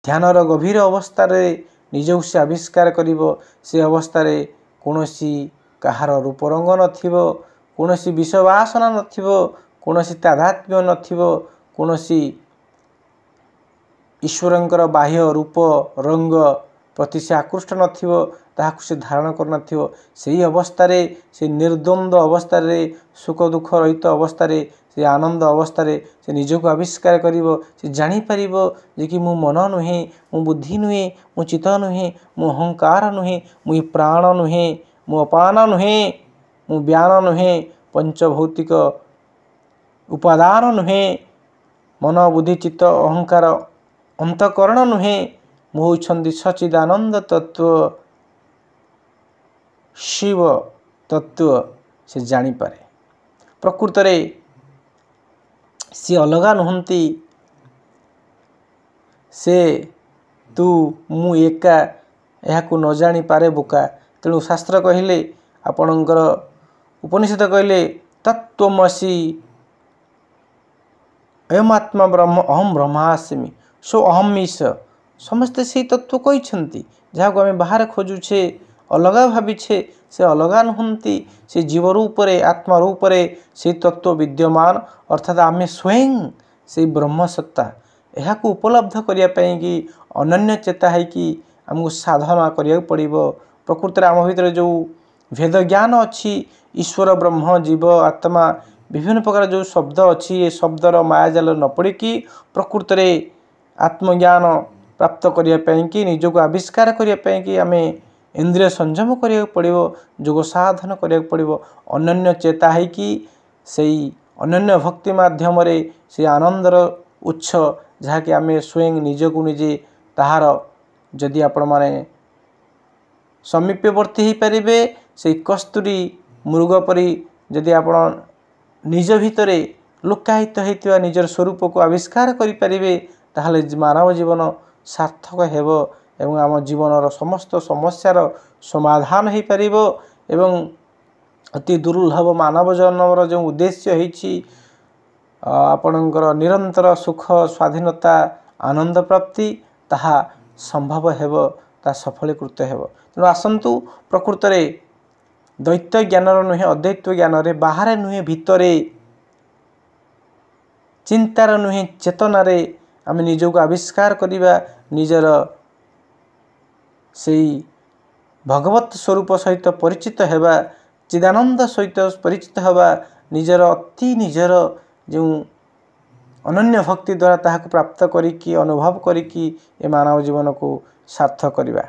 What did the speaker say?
ध्यानर गभीर अवस्था निजक से आविष्कार करिवो से अवस्था कौनसी कहार रूप रंग नथिवो कौनसी विषवासना नथिवो कौनसी तादात्म्य नथिवो कौनसी ईश्वरंकर बाह्य रूप रंग प्रति से आकृष्ट नथिवो ताहाकु से धारण कर नथिवो सेही अवस्था से निर्द्वंद्व अवस्था सुख दुख रहित अवस्था से आनंद अवस्था से निजक आविष्कार करिवो से जानि परिवो जे कि मु मन नुहे मु बुद्धि नुहे मु चित्त नुहे मु अहंकार नुहे मु प्राण नुहे मु अपान नुहे मु व्यान नुहे पंचभौतिक उपादान नुहे मन बुद्धि चित्त अहंकार अंतकरण नुहे मु होइछन्ति सच्चिदानंद तत्व शिव तत्व से जानी पारे प्रकृत रे सी अलगा नुहंती से तू मु एका यहाकु न जानी पारे बोका तेणु शास्त्र कहले आपणकर उपनिषद कहले तत्त्वमसि अयमात्मा ब्रह्म अहम ब्रह्मास्मि सो अहम ईश समस्ते से तत्व कहते जहाँ को आम बाहर खोजुछे अलगा भाविछे से अलगा नुहंती से जीव रूप रे आत्मा रूप रे से तत्व विद्यमान अर्थात आम स्वयं से ब्रह्मसत्ता यह उपलब्ध करने कि अनन्य चेता है कि आमको साधना करिया पड़िबो प्रकृति आम भीतर जो भेद ज्ञान अच्छी ईश्वर ब्रह्म जीव आत्मा विभिन्न प्रकार जो शब्द अच्छी ये शब्दर मायाजाल न पड़िकी प्रकृत रे आत्मज्ञान प्राप्त करने कि निजक आविष्कार करने कि आम इंद्रिय संयम करिया पड़िबो जोग साधन करिया पड़िबो अनन्य चेता है कि सही अनन्य भक्ति माध्यम रे से आनंदर उच्छ जहाँ कि आम स्वयं निजक निजे ताहार जदि आपण माने समीपवर्ती हो पारे से कस्तूरी मृग परी जदि आपण निज भितरे लुकायित होता निजर स्वरूप को आविष्कार करें ताहले मानव जीवन सार्थक हेबो एवं आम जीवनर समस्त समस्यार समाधान हो पारिबो एवं अति दुर्लभ मानव जन्मर जो उद्देश्य होइछि आपणकर निरंतर सुख स्वाधीनता आनंद प्राप्ति ताहा संभव हेबो ता सफलीकृत हेबो तेणु आसंतु प्रकृत रे दैत्य ज्ञानर नुहे अद्वैत ज्ञान रे बाहर नुहे भितरे चिंतार नुहे चेतना रे आम निजक आविष्कार करिबा निजर से भगवत स्वरूप सहित परिचित हेबा चिदानंद सहित परिचित हेबा निजर अति निजर जो अनन्य भक्ति द्वारा ताहाको प्राप्त करिकी अनुभव करिकी ए मानव जीवन को सार्थक करिबा।